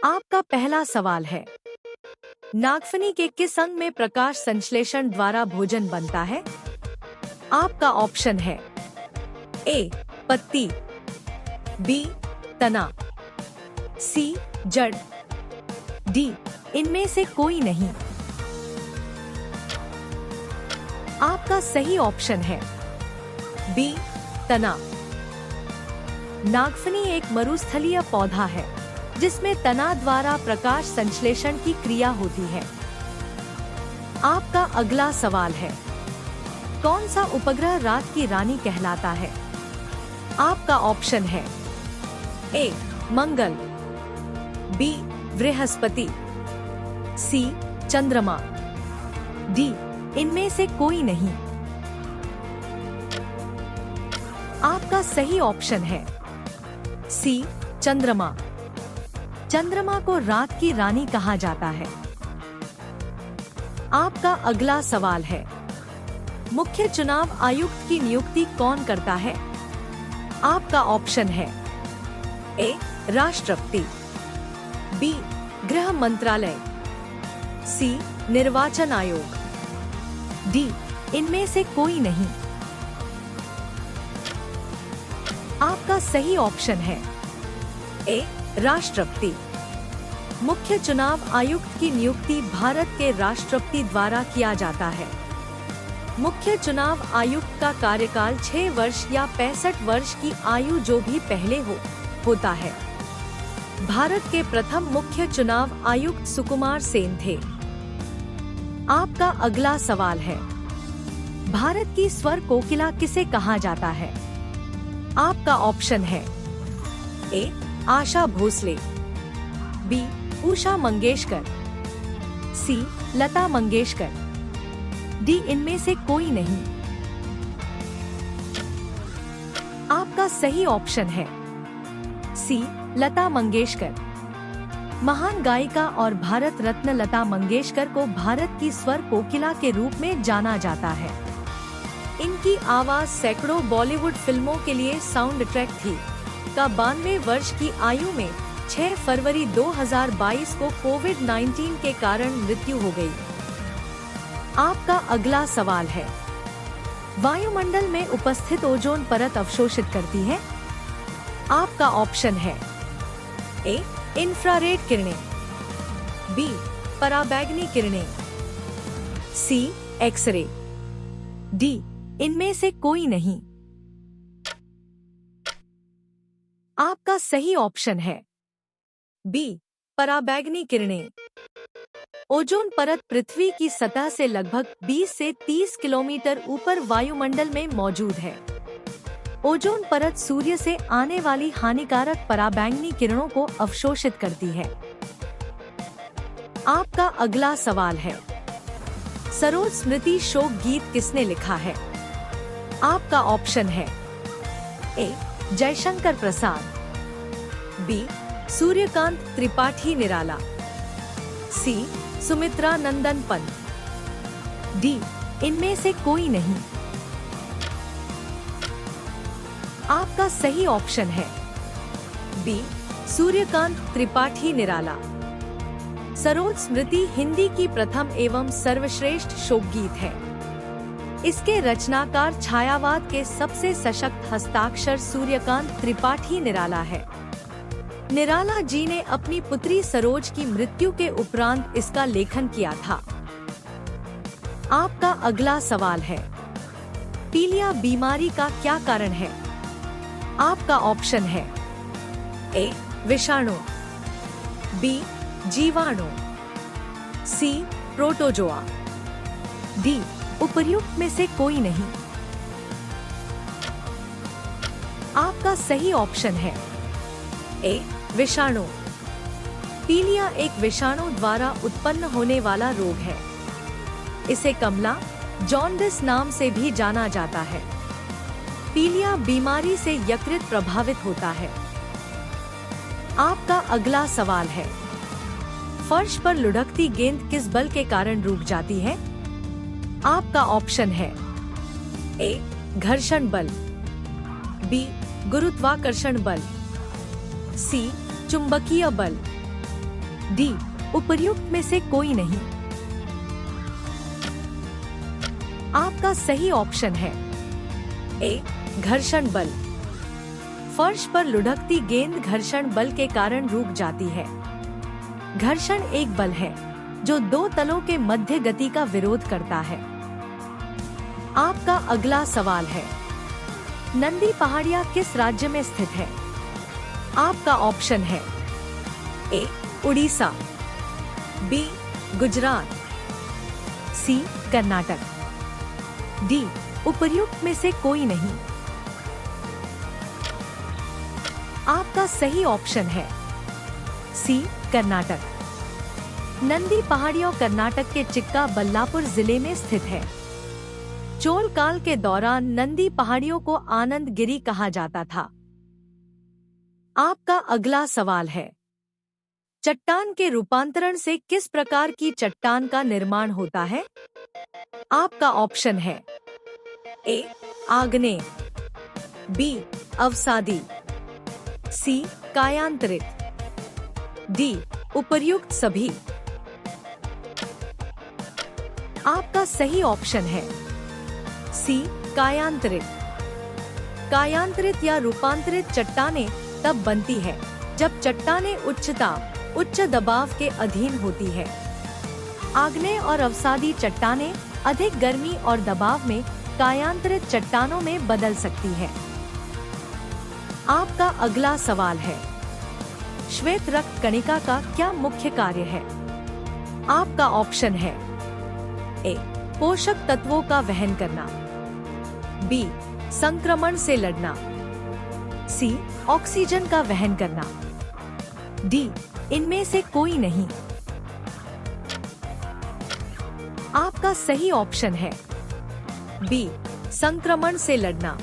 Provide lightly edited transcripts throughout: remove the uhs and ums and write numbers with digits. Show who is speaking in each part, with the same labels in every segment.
Speaker 1: आपका पहला सवाल है, नागफनी के किस अंग में प्रकाश संश्लेषण द्वारा भोजन बनता है? आपका ऑप्शन है ए पत्ती, बी तना, सी जड़, डी इनमें से कोई नहीं। आपका सही ऑप्शन है बी तना। नागफनी एक मरुस्थलीय पौधा है जिसमें तना द्वारा प्रकाश संश्लेषण की क्रिया होती है। आपका अगला सवाल है, कौन सा उपग्रह रात की रानी कहलाता है? आपका ऑप्शन है ए मंगल, बी बृहस्पति, सी चंद्रमा, डी इनमें से कोई नहीं। आपका सही ऑप्शन है सी चंद्रमा। चंद्रमा को रात की रानी कहा जाता है। आपका अगला सवाल है, मुख्य चुनाव आयुक्त की नियुक्ति कौन करता है? आपका ऑप्शन है ए राष्ट्रपति, बी गृह मंत्रालय, सी निर्वाचन आयोग, डी इनमें से कोई नहीं। आपका सही ऑप्शन है ए राष्ट्रपति। मुख्य चुनाव आयुक्त की नियुक्ति भारत के राष्ट्रपति द्वारा किया जाता है। मुख्य चुनाव आयुक्त का कार्यकाल 6 वर्ष या 65 वर्ष की आयु जो भी पहले होता है। भारत के प्रथम मुख्य चुनाव आयुक्त सुकुमार सेन थे। आपका अगला सवाल है, भारत की स्वर कोकिला किसे कहा जाता है? आपका ऑप्शन है ए आशा भोसले, बी उषा मंगेशकर, सी लता मंगेशकर, डी इनमें से कोई नहीं। आपका सही ऑप्शन है सी लता मंगेशकर। महान गायिका और भारत रत्न लता मंगेशकर को भारत की स्वर कोकिला के रूप में जाना जाता है। इनकी आवाज सैकड़ों बॉलीवुड फिल्मों के लिए साउंड ट्रैक थी। का 92 वर्ष की आयु में 6 फरवरी 2022 को कोविड-19 के कारण मृत्यु हो गई। आपका अगला सवाल है, वायुमंडल में उपस्थित ओजोन परत अवशोषित करती है? आपका ऑप्शन है ए इंफ्रारेड किरणें, बी पराबैंगनी किरणें, सी एक्सरे, डी इनमें से कोई नहीं। आपका सही ऑप्शन है बी पराबैंगनी किरणें। ओजोन परत पृथ्वी की सतह से लगभग 20 से 30 किलोमीटर ऊपर वायुमंडल में मौजूद है। ओजोन परत सूर्य से आने वाली हानिकारक पराबैंगनी किरणों को अवशोषित करती है। आपका अगला सवाल है, सरोज स्मृति शोक गीत किसने लिखा है? आपका ऑप्शन है ए जयशंकर प्रसाद, बी सूर्यकांत त्रिपाठी निराला, सी सुमित्रा नंदन पंत, डी इनमें से कोई नहीं। आपका सही ऑप्शन है बी सूर्यकांत त्रिपाठी निराला। सरोज स्मृति हिंदी की प्रथम एवं सर्वश्रेष्ठ शोकगीत है। इसके रचनाकार छायावाद के सबसे सशक्त हस्ताक्षर सूर्यकांत त्रिपाठी निराला है। निराला जी ने अपनी पुत्री सरोज की मृत्यु के उपरांत इसका लेखन किया था। आपका अगला सवाल है, पीलिया बीमारी का क्या कारण है? आपका ऑप्शन है ए विषाणु, बी जीवाणु, सी प्रोटोजोआ, डी उपर्युक्त में से कोई नहीं। आपका सही ऑप्शन है ए विषाणु। पीलिया एक विषाणु द्वारा उत्पन्न होने वाला रोग है। इसे कमला जॉन्डिस नाम से भी जाना जाता है। पीलिया बीमारी से यकृत प्रभावित होता है। आपका अगला सवाल है, फर्श पर लुढ़कती गेंद किस बल के कारण रुक जाती है? आपका ऑप्शन है ए घर्षण बल, बी गुरुत्वाकर्षण बल, सी चुंबकीय बल, डी उपर्युक्त में से कोई नहीं। आपका सही ऑप्शन है ए घर्षण बल। फर्श पर लुढ़कती गेंद घर्षण बल के कारण रुक जाती है। घर्षण एक बल है जो दो तलों के मध्य गति का विरोध करता है। आपका अगला सवाल है, नंदी पहाड़ियां किस राज्य में स्थित है? आपका ऑप्शन है ए उड़ीसा, बी गुजरात, सी कर्नाटक, डी उपर्युक्त में से कोई नहीं। आपका सही ऑप्शन है सी कर्नाटक। नंदी पहाड़ियों कर्नाटक के चिक्का बल्लापुर जिले में स्थित है। चोल काल के दौरान नंदी पहाड़ियों को आनंद गिरी कहा जाता था। आपका अगला सवाल है, चट्टान के रूपांतरण से किस प्रकार की चट्टान का निर्माण होता है? आपका ऑप्शन है ए आग्नेय, बी अवसादी, सी कायांतरित, डी उपर्युक्त सभी। आपका सही ऑप्शन है सी कायांतरित। कायांतरित या रूपांतरित चट्टानें तब बनती है जब चट्टानें उच्च दबाव के अधीन होती है। आग्नेय और अवसादी चट्टानें अधिक गर्मी और दबाव में कायांतरित चट्टानों में बदल सकती है। आपका अगला सवाल है, श्वेत रक्त कणिका का क्या मुख्य कार्य है? आपका ऑप्शन है ए पोषक तत्वों का वहन करना, बी संक्रमण से लड़ना, सी ऑक्सीजन का वहन करना, डी इनमें से कोई नहीं। आपका सही ऑप्शन है बी संक्रमण से लड़ना।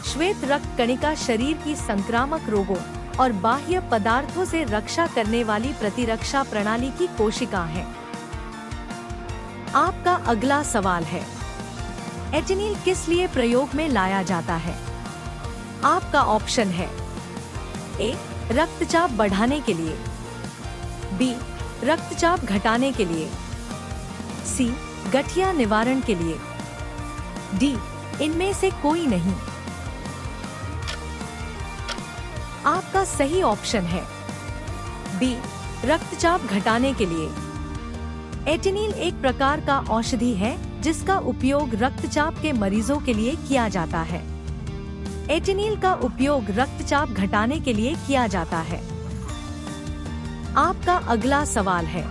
Speaker 1: श्वेत रक्त कणिका शरीर की संक्रामक रोगों और बाह्य पदार्थों से रक्षा करने वाली प्रतिरक्षा प्रणाली की कोशिका है। आपका अगला सवाल है, एटेनिल किस लिए प्रयोग में लाया जाता है? आपका ऑप्शन है ए रक्तचाप बढ़ाने के लिए, बी रक्तचाप घटाने के लिए, सी गठिया निवारण के लिए, डी इनमें से कोई नहीं। आपका सही ऑप्शन है बी रक्तचाप घटाने के लिए। एटेनिल एक प्रकार का औषधि है जिसका उपयोग रक्तचाप के मरीजों के लिए किया जाता है। एटेनिल का उपयोग रक्तचाप घटाने के लिए किया जाता है। आपका अगला सवाल है,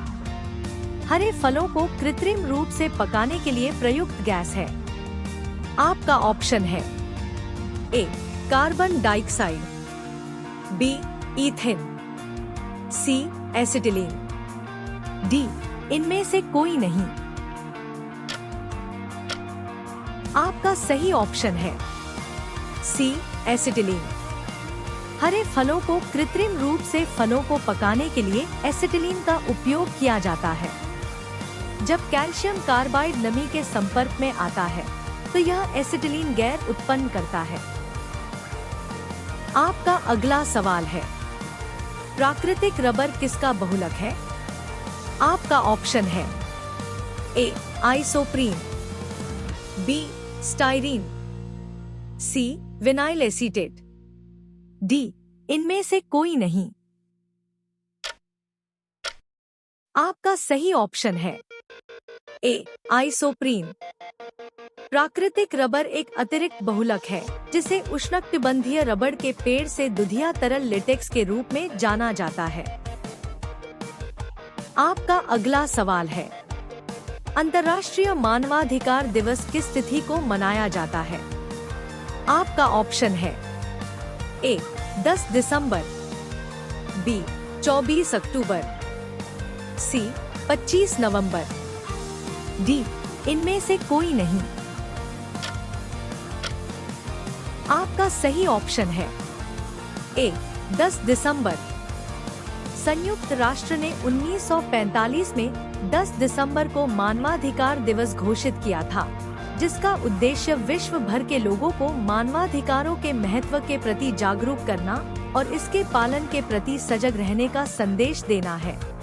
Speaker 1: हरे फलों को कृत्रिम रूप से पकाने के लिए प्रयुक्त गैस है। आपका ऑप्शन है ए कार्बन डाइऑक्साइड, बी ईथेन, सी एसिटिलीन, डी इनमें से कोई नहीं। आपका सही ऑप्शन है सी एसिटिलीन। हरे फलों को कृत्रिम रूप से फलों को पकाने के लिए एसिटिलीन का उपयोग किया जाता है। जब कैल्शियम कार्बाइड नमी के संपर्क में आता है तो यह एसिटिलीन गैस उत्पन्न करता है। आपका अगला सवाल है, प्राकृतिक रबर किसका बहुलक है? आपका ऑप्शन है ए आइसोप्रीन, बी स्टाइरीन, सी विनाइल एसीटेट, डी इनमें से कोई नहीं। आपका सही ऑप्शन है ए आइसोप्रीन। प्राकृतिक रबर एक अतिरिक्त बहुलक है जिसे उष्णकटिबंधीय रबर के पेड़ से दुधिया तरल लेटेक्स के रूप में जाना जाता है। आपका अगला सवाल है, अंतर्राष्ट्रीय मानवाधिकार दिवस किस तिथि को मनाया जाता है? आपका ऑप्शन है ए 10 दिसंबर, बी 24 अक्टूबर, सी 25 नवंबर, डी इनमें से कोई नहीं। आपका सही ऑप्शन है ए 10 दिसंबर। संयुक्त राष्ट्र ने 1945 में 10 दिसंबर को मानवाधिकार दिवस घोषित किया था, जिसका उद्देश्य विश्व भर के लोगों को मानवाधिकारों के महत्व के प्रति जागरूक करना और इसके पालन के प्रति सजग रहने का संदेश देना है।